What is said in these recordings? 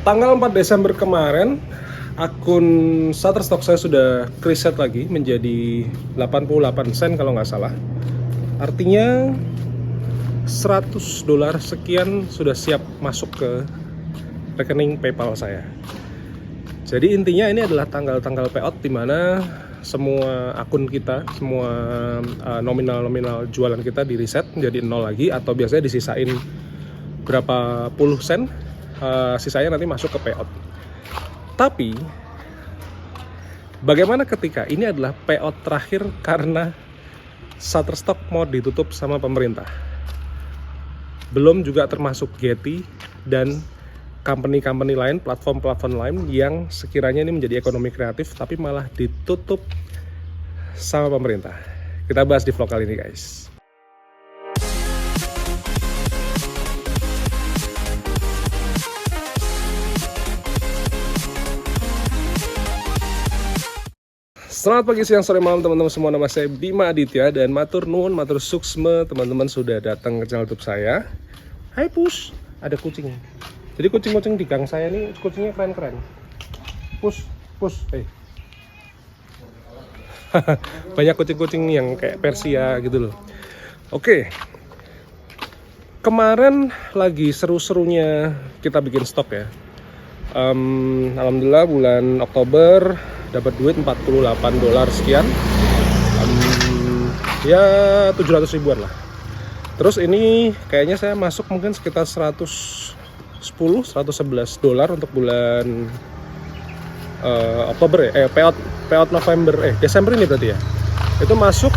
Tanggal 4 Desember kemarin, akun Shutterstock saya sudah reset lagi menjadi 88 sen kalau nggak salah. Artinya $100 sekian sudah siap masuk ke rekening PayPal saya. Jadi intinya ini adalah tanggal-tanggal payout di mana semua akun kita, semua nominal-nominal jualan kita di reset menjadi 0 lagi, atau biasanya disisain berapa puluh sen, sisanya nanti masuk ke payout. Tapi bagaimana ketika ini adalah payout terakhir karena Shutterstock mau ditutup sama pemerintah? Belum juga termasuk Getty dan company-company lain, platform-platform lain yang sekiranya ini menjadi ekonomi kreatif tapi malah ditutup sama pemerintah. Kita bahas di vlog kali ini, guys. Selamat pagi, siang, sore, malam teman-teman semua. Nama saya Bima Aditya dan matur nuwun, matur suksme teman-teman sudah datang ke channel YouTube saya. Hai Pus, ada kucing. Jadi kucing-kucing di gang saya ini kucingnya keren-keren. Pus, banyak kucing-kucing yang kayak Persia gitu loh. Oke. Kemarin lagi seru-serunya kita bikin stok ya. Alhamdulillah bulan Oktober dapat duit $48 sekian, ya 700 ribuan lah. Terus ini kayaknya saya masuk mungkin sekitar $111 untuk bulan Oktober ya, payout November, Desember ini berarti ya. Itu masuk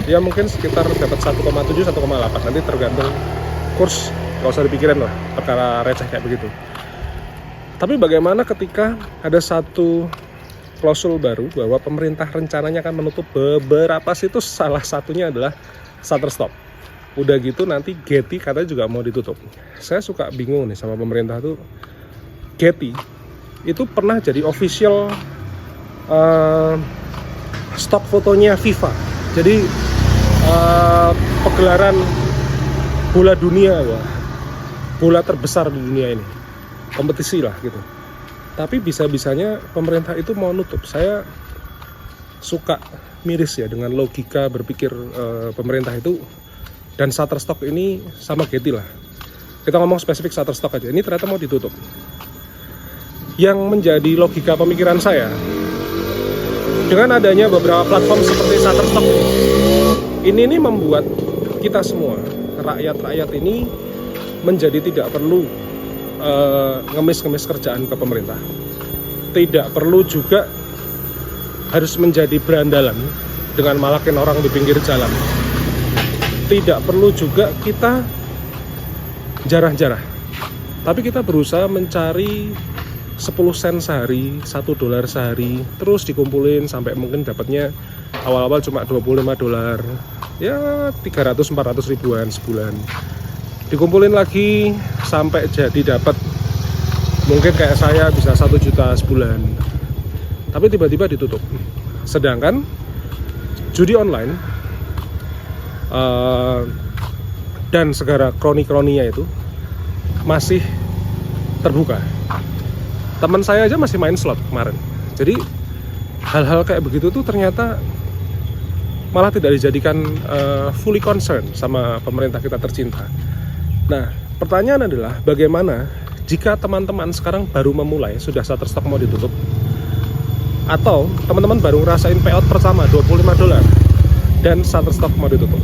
ya mungkin sekitar dapat 1,7 1,8, nanti tergantung kurs, nggak usah dipikirin lah perkara receh kayak begitu. Tapi bagaimana ketika ada satu klausul baru bahwa pemerintah rencananya akan menutup beberapa situs, salah satunya adalah Shutterstock. Udah gitu nanti Getty katanya juga mau ditutup. Saya suka bingung nih sama pemerintah tuh. Getty itu pernah jadi official stok fotonya FIFA. Jadi pegelaran bola dunia, bola terbesar di dunia ini, kompetisi lah gitu. Tapi bisa-bisanya pemerintah itu mau nutup. Saya suka miris ya dengan logika berpikir pemerintah itu. Dan Shutterstock ini sama Getty lah. Kita ngomong spesifik Shutterstock aja. Ini ternyata mau ditutup. Yang menjadi logika pemikiran saya, dengan adanya beberapa platform seperti Shutterstock ini membuat kita semua, rakyat-rakyat ini menjadi tidak perlu ngemis-ngemis kerjaan ke pemerintah. Tidak perlu juga harus menjadi berandalan dengan malakin orang di pinggir jalan. Tidak perlu juga kita jarah-jarah. Tapi kita berusaha mencari 10 sen sehari, $1 sehari, terus dikumpulin sampai mungkin dapatnya awal-awal cuma $25, ya 300-400 ribuan sebulan. Dikumpulin lagi sampai jadi dapat mungkin kayak saya bisa 1 juta sebulan. Tapi tiba-tiba ditutup. Sedangkan judi online dan segala kroni-kroninya itu masih terbuka. Teman saya aja masih main slot kemarin. Jadi hal-hal kayak begitu tuh ternyata malah tidak dijadikan fully concern sama pemerintah kita tercinta. Nah, pertanyaan adalah bagaimana jika teman-teman sekarang baru memulai, sudah Shutterstock mau ditutup, atau teman-teman baru ngerasain payout pertama $25 dan Shutterstock mau ditutup.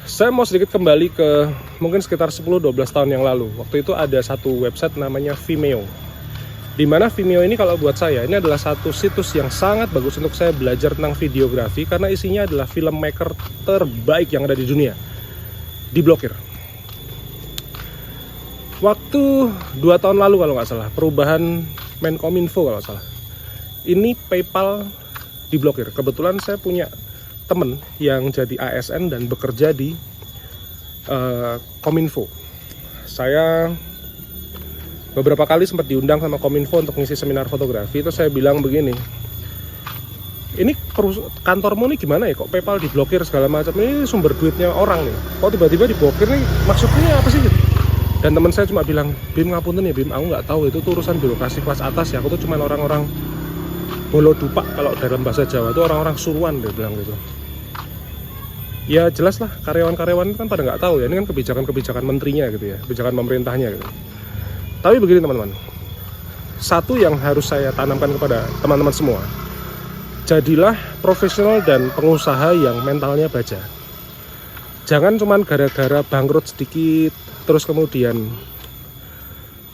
Saya mau sedikit kembali ke mungkin sekitar 10-12 tahun yang lalu. Waktu itu ada satu website namanya Vimeo. Dimana Vimeo ini kalau buat saya, ini adalah satu situs yang sangat bagus untuk saya belajar tentang videografi, karena isinya adalah filmmaker terbaik yang ada di dunia. Diblokir. Waktu 2 tahun lalu kalau nggak salah, perubahan Menkominfo kalau nggak salah, ini PayPal diblokir. Kebetulan saya punya temen yang jadi ASN dan bekerja di Kominfo. Saya beberapa kali sempat diundang sama Kominfo untuk ngisi seminar fotografi. Terus saya bilang begini, ini kantormu nih gimana ya, kok PayPal diblokir segala macam, ini sumber duitnya orang nih, kok tiba-tiba diblokir nih, maksudnya apa sih gitu? Dan teman saya cuma bilang, Bim ngapunten ya Bim, aku nggak tahu itu tuh urusan birokrasi kelas atas ya, aku tuh cuma orang-orang bolo dupak, kalau dalam bahasa Jawa itu orang-orang suruhan, dia bilang gitu. Ya jelas lah, karyawan-karyawan kan pada nggak tahu ya, ini kan kebijakan-kebijakan menterinya gitu ya, kebijakan pemerintahnya gitu. Tapi begini teman-teman, satu yang harus saya tanamkan kepada teman-teman semua, jadilah profesional dan pengusaha yang mentalnya baja. Jangan cuman gara-gara bangkrut sedikit terus kemudian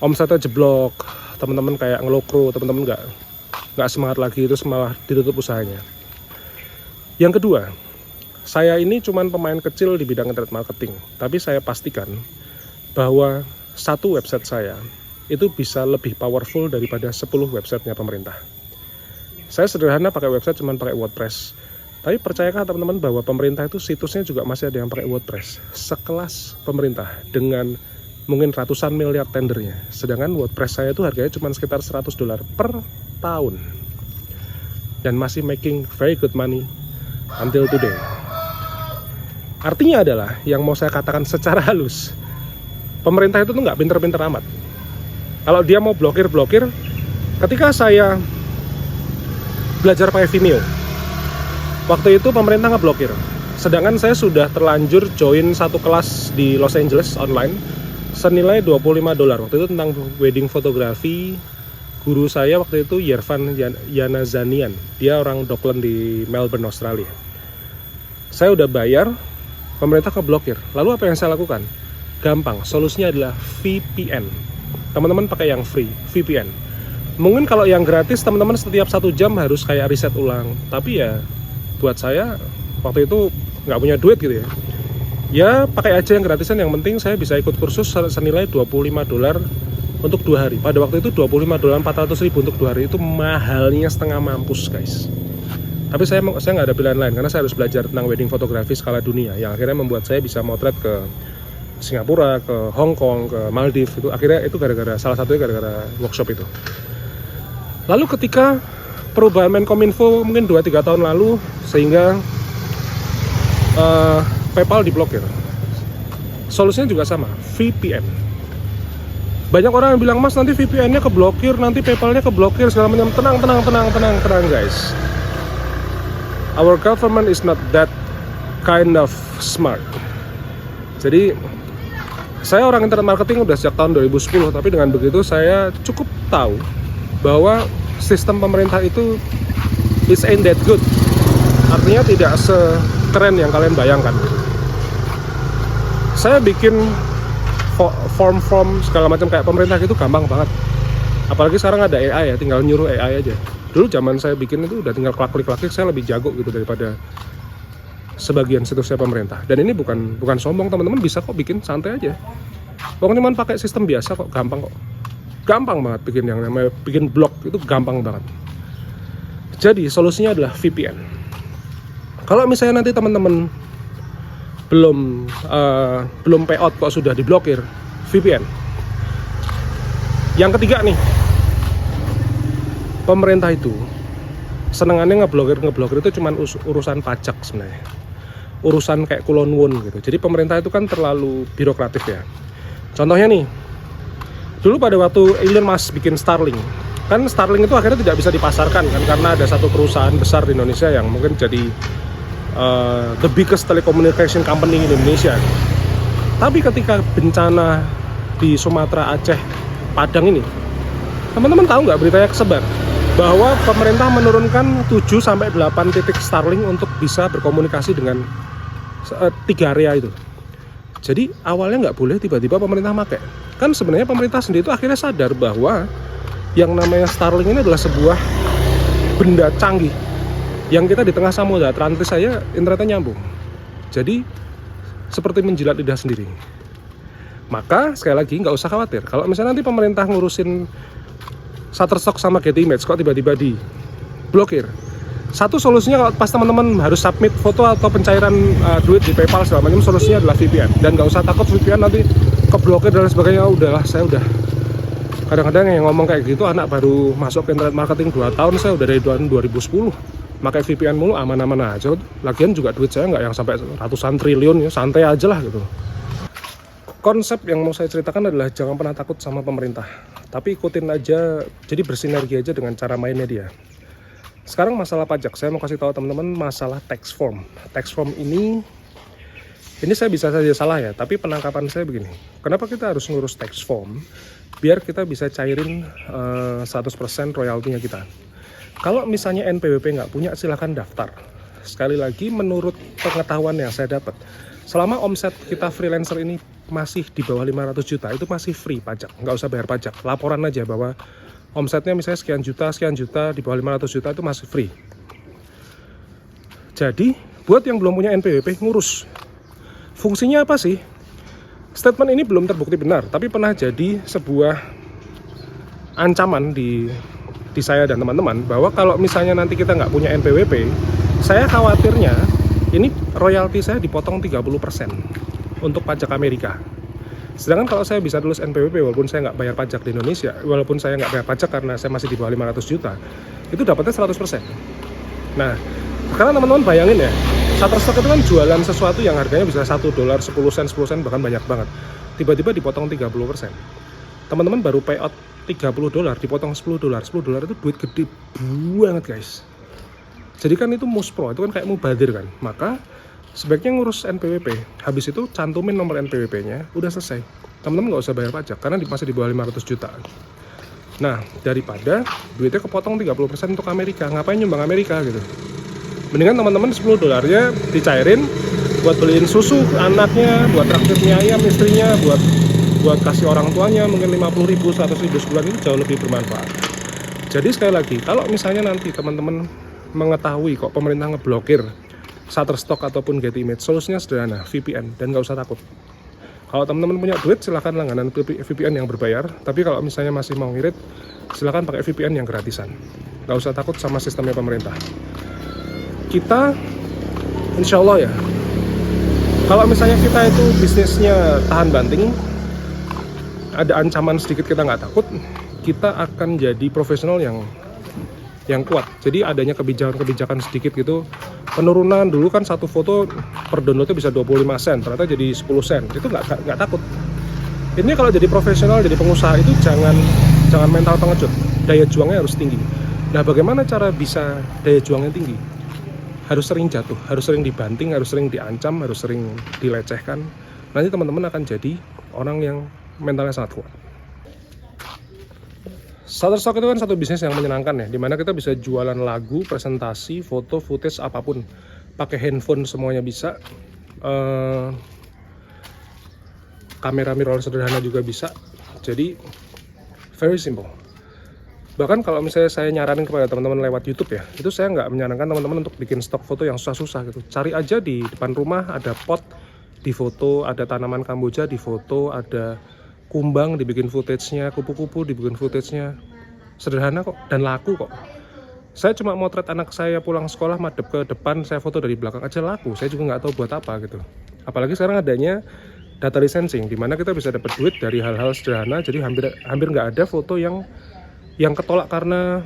omsetnya jeblok, teman-teman kayak ngelokro, teman-teman nggak semangat lagi, terus malah ditutup usahanya. Yang kedua, saya ini cuman pemain kecil di bidang internet marketing, tapi saya pastikan bahwa satu website saya itu bisa lebih powerful daripada 10 websitenya pemerintah. Saya sederhana pakai website cuman pakai WordPress. Tapi percayakah teman-teman bahwa pemerintah itu situsnya juga masih ada yang pakai WordPress sekelas pemerintah dengan mungkin ratusan miliar tendernya. Sedangkan WordPress saya itu harganya cuma sekitar $100 per tahun. Dan masih making very good money until today. Artinya adalah, yang mau saya katakan secara halus, pemerintah itu tuh nggak pinter-pinter amat. Kalau dia mau blokir, ketika saya belajar pakai Vimeo, waktu itu pemerintah ngeblokir. Sedangkan saya sudah terlanjur join satu kelas di Los Angeles online senilai $25. Waktu itu tentang wedding fotografi. Guru saya waktu itu Yervan Yanazanian. Dia orang Dockland di Melbourne, Australia. Saya udah bayar, pemerintah ngeblokir. Lalu apa yang saya lakukan? Gampang, solusinya adalah VPN. Teman-teman pakai yang free, VPN. Mungkin kalau yang gratis teman-teman setiap 1 jam harus kayak riset ulang. Tapi ya buat saya waktu itu nggak punya duit gitu ya. Ya pakai aja yang gratisan, yang penting saya bisa ikut kursus senilai $25 untuk 2 hari. Pada waktu itu $25 400.000 untuk 2 hari itu mahalnya setengah mampus guys. Tapi saya nggak ada pilihan lain karena saya harus belajar tentang wedding fotografi skala dunia, yang akhirnya membuat saya bisa motret ke Singapura, ke Hong Kong, ke Maldives. Itu akhirnya itu salah satunya gara-gara workshop itu. Lalu ketika perubahan Menkominfo mungkin 2-3 tahun lalu, sehingga PayPal diblokir. Solusinya juga sama, VPN. Banyak orang yang bilang, Mas nanti VPN-nya keblokir, nanti PayPal-nya keblokir, segala macam. Tenang guys. Our government is not that kind of smart. Jadi saya orang internet marketing udah sejak tahun 2010, tapi dengan begitu saya cukup tahu bahwa sistem pemerintah itu ain't that good. Artinya tidak sekeren yang kalian bayangkan. Saya bikin form segala macam kayak pemerintah gitu gampang banget. Apalagi sekarang ada AI ya, tinggal nyuruh AI aja. Dulu zaman saya bikin itu udah tinggal klik, saya lebih jago gitu daripada sebagian situsnya pemerintah. Dan ini bukan sombong, teman-teman bisa kok bikin, santai aja. Pokoknya cuma pakai sistem biasa kok, gampang kok. Gampang banget bikin yang namanya bikin blog itu gampang banget. Jadi solusinya adalah VPN. Kalau misalnya nanti teman-teman belum payout kok sudah diblokir, VPN. Yang ketiga nih, pemerintah itu senengannya ngeblokir itu cuman urusan pajak sebenarnya, urusan kayak kulon won gitu. Jadi pemerintah itu kan terlalu birokratif ya. Contohnya nih, dulu pada waktu Elon Musk bikin Starlink, kan Starlink itu akhirnya tidak bisa dipasarkan kan, karena ada satu perusahaan besar di Indonesia yang mungkin jadi the biggest telecommunication company in Indonesia. Tapi ketika bencana di Sumatera, Aceh, Padang ini, teman-teman tahu nggak beritanya kesebar bahwa pemerintah menurunkan 7-8 titik Starlink untuk bisa berkomunikasi dengan 3 area itu. Jadi awalnya nggak boleh, tiba-tiba pemerintah pakai. Kan sebenarnya pemerintah sendiri itu akhirnya sadar bahwa yang namanya Starlink ini adalah sebuah benda canggih yang kita di tengah samudra Atlantis saya internetnya nyambung. Jadi seperti menjilat lidah sendiri. Maka sekali lagi nggak usah khawatir kalau misalnya nanti pemerintah ngurusin Shutterstock sama Getty Images kok tiba-tiba di blokir. Satu solusinya kalau pas teman-teman harus submit foto atau pencairan duit di PayPal segala macam, solusinya adalah VPN. Dan nggak usah takut VPN nanti keblokir dan sebagainya. Udahlah, saya udah kadang-kadang yang ngomong kayak gitu anak baru masuk ke internet marketing 2 tahun, saya udah dari tahun 2010 pakai VPN mulu, aman-aman aja. Lagian juga duit saya nggak yang sampai ratusan triliun ya, santai aja lah gitu. Konsep yang mau saya ceritakan adalah jangan pernah takut sama pemerintah, tapi ikutin aja, jadi bersinergi aja dengan cara mainnya dia. Sekarang masalah pajak, saya mau kasih tahu teman-teman masalah tax form. Tax form ini saya bisa saja salah ya, tapi penangkapan saya begini. Kenapa kita harus ngurus tax form? Biar kita bisa cairin 100% royaltinya kita. Kalau misalnya NPWP nggak punya, silahkan daftar. Sekali lagi, menurut pengetahuan yang saya dapat, selama omset kita freelancer ini masih di bawah 500 juta, itu masih free pajak, nggak usah bayar pajak. Laporan aja bahwa omsetnya misalnya sekian juta, di bawah 500 juta itu masih free. Jadi, buat yang belum punya NPWP, ngurus. Fungsinya apa sih? Statement ini belum terbukti benar, tapi pernah jadi sebuah ancaman di saya dan teman-teman, bahwa kalau misalnya nanti kita nggak punya NPWP, saya khawatirnya ini royalti saya dipotong 30% untuk pajak Amerika. Sedangkan kalau saya bisa lulus NPWP, walaupun saya nggak bayar pajak di Indonesia, walaupun saya nggak bayar pajak karena saya masih di bawah 500 juta, itu dapatnya 100%. Nah, sekarang teman-teman bayangin ya, Shutterstock itu kan jualan sesuatu yang harganya bisa $1, 10 sen, bahkan banyak banget. Tiba-tiba dipotong 30%. Teman-teman baru payout $30, dipotong $10. $10 itu duit gede banget guys. Jadi kan itu muspro, itu kan kayak mubazir kan. Maka sebaiknya ngurus NPWP. Habis itu cantumin nomor NPWP-nya, udah selesai. Teman-teman nggak usah bayar pajak, karena masih di bawah 500 juta. Nah, daripada duitnya kepotong 30% untuk Amerika, ngapain nyumbang Amerika gitu. Mendingan teman-teman $10-nya dicairin buat beliin susu ke anaknya, buat traktir mie ayam istrinya, buat kasih orang tuanya mungkin 50.000, 100.000 sebulan, itu jauh lebih bermanfaat. Jadi sekali lagi, kalau misalnya nanti teman-teman mengetahui kok pemerintah ngeblokir Shutterstock ataupun Getty Image, solusinya sederhana, VPN, dan nggak usah takut. Kalau teman-teman punya duit, silahkan langganan VPN yang berbayar. Tapi kalau misalnya masih mau ngirit, silahkan pakai VPN yang gratisan. Nggak usah takut sama sistemnya pemerintah. Kita, insya Allah ya, kalau misalnya kita itu bisnisnya tahan banting, ada ancaman sedikit kita nggak takut, kita akan jadi profesional yang kuat. Jadi adanya kebijakan sedikit gitu, penurunan dulu kan satu foto per downloadnya bisa 25 sen, ternyata jadi 10 sen, itu nggak takut. Ini kalau jadi profesional, jadi pengusaha itu jangan mental pengecut, daya juangnya harus tinggi. Nah, bagaimana cara bisa daya juangnya tinggi? Harus sering jatuh, harus sering dibanting, harus sering diancam, harus sering dilecehkan. Nanti teman-teman akan jadi orang yang mentalnya sangat kuat. Shutterstock itu kan satu bisnis yang menyenangkan ya, dimana kita bisa jualan lagu, presentasi, foto, footage, apapun. Pakai handphone semuanya bisa. Kamera mirrorless sederhana juga bisa. Jadi very simple. Bahkan kalau misalnya saya nyaranin kepada teman-teman lewat YouTube ya, itu saya nggak menyarankan teman-teman untuk bikin stok foto yang susah-susah gitu. Cari aja di depan rumah ada pot di foto, ada tanaman kamboja di foto, ada kumbang dibikin footage-nya, kupu-kupu dibikin footage-nya. Sederhana kok dan laku kok. Saya cuma motret anak saya pulang sekolah, madep ke depan, saya foto dari belakang aja laku. Saya juga nggak tahu buat apa gitu. Apalagi sekarang adanya data licensing, dimana kita bisa dapat duit dari hal-hal sederhana. Jadi hampir nggak ada foto yang ketolak karena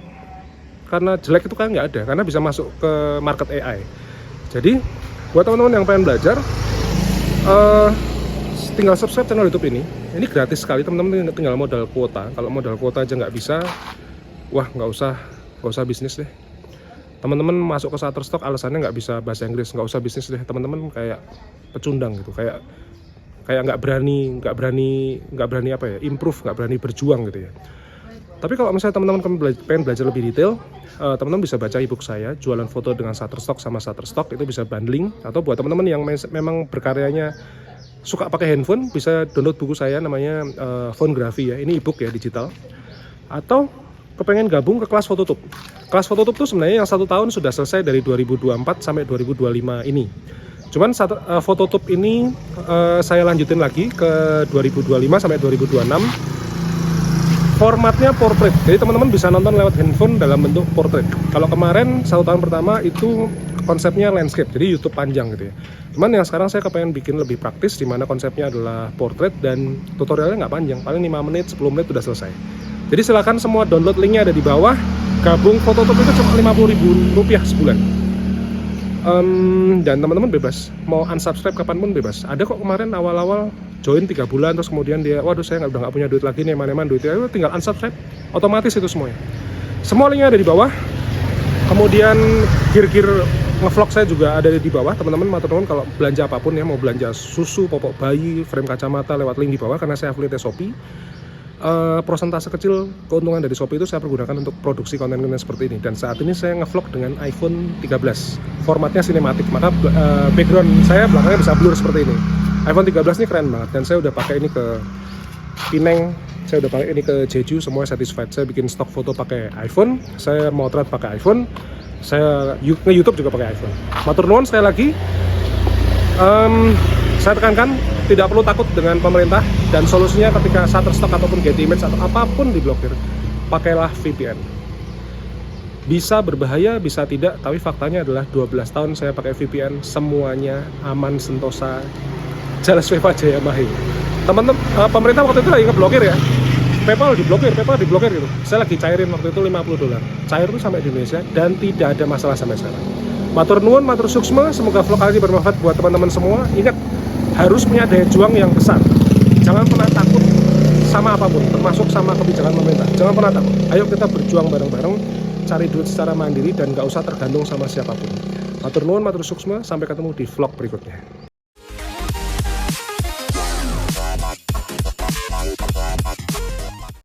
jelek, itu kan nggak ada, karena bisa masuk ke market AI. Jadi buat teman-teman yang pengen belajar, tinggal subscribe channel YouTube ini gratis sekali. Teman-teman tinggal modal kuota. Kalau modal kuota aja nggak bisa, wah nggak usah bisnis deh. Teman-teman masuk ke Shutterstock alasannya nggak bisa bahasa Inggris, nggak usah bisnis deh. Teman-teman kayak pecundang gitu, kayak nggak berani apa ya, improve, nggak berani berjuang gitu ya. Tapi kalau misalnya teman-teman pengen belajar lebih detail, teman-teman bisa baca ebook saya, jualan foto dengan Shutterstock sama Shutterstock, itu bisa bundling. Atau buat teman-teman yang memang berkaryanya suka pakai handphone, bisa download buku saya namanya Phonegraphy ya, ini ebook ya, digital. Atau kepengen gabung ke kelas Phototube. Kelas Phototube itu sebenarnya yang 1 tahun sudah selesai dari 2024 sampai 2025 ini. Cuman Phototube ini saya lanjutin lagi ke 2025 sampai 2026. Formatnya portrait, jadi teman-teman bisa nonton lewat handphone dalam bentuk portrait. Kalau kemarin 1 tahun pertama itu konsepnya landscape, jadi YouTube panjang gitu ya. Cuman yang sekarang saya kepengen bikin lebih praktis, dimana konsepnya adalah portrait dan tutorialnya nggak panjang, paling 5 menit, 10 menit udah selesai. Jadi silakan semua download, linknya ada di bawah. Gabung Phototube itu cuma Rp50.000 sebulan. Dan teman-teman bebas, mau unsubscribe kapanpun bebas. Ada kok kemarin awal-awal join 3 bulan terus kemudian dia waduh saya udah nggak punya duit lagi nih, eman-eman duitnya, tinggal unsubscribe, otomatis itu semuanya. Semua linknya ada di bawah. Kemudian gear-gear ngevlog saya juga ada di bawah, teman-teman. Matur nuwun kalau belanja apapun ya, mau belanja susu, popok bayi, frame kacamata, lewat link di bawah karena saya affiliate Shopee. Persentase kecil keuntungan dari Shopee itu saya pergunakan untuk produksi konten-konten seperti ini. Dan saat ini saya ngevlog dengan iPhone 13, formatnya sinematik, maka background saya belakangnya bisa blur seperti ini. iPhone 13 ini keren banget, dan saya udah pakai ini ke Pineng, saya udah pakai ini ke Jeju, semua satisfied. Saya bikin stok foto pakai iPhone, saya motret pakai iPhone, saya nge-YouTube juga pakai iPhone. Matur nuwun sekali lagi. Saya tekankan, tidak perlu takut dengan pemerintah, dan solusinya ketika Shutterstock ataupun Getty Image atau apapun diblokir, pakailah VPN. Bisa berbahaya, bisa tidak, tapi faktanya adalah 12 tahun saya pakai VPN, semuanya aman, sentosa, jelas Weva Jaya Mahe. Teman-teman, pemerintah waktu itu lagi ngeblokir ya, PayPal diblokir gitu. Saya lagi cairin waktu itu $50, cair tuh sampai di Indonesia dan tidak ada masalah sampai sekarang. Matur nuwun, matur suksma, semoga vlog kali ini bermanfaat buat teman-teman semua. Ingat, harus punya daya juang yang besar. Jangan pernah takut sama apapun, termasuk sama kebijakan pemerintah. Jangan pernah takut. Ayo kita berjuang bareng-bareng, cari duit secara mandiri dan gak usah tergantung sama siapapun. Matur nuwun, matur suksma, sampai ketemu di vlog berikutnya.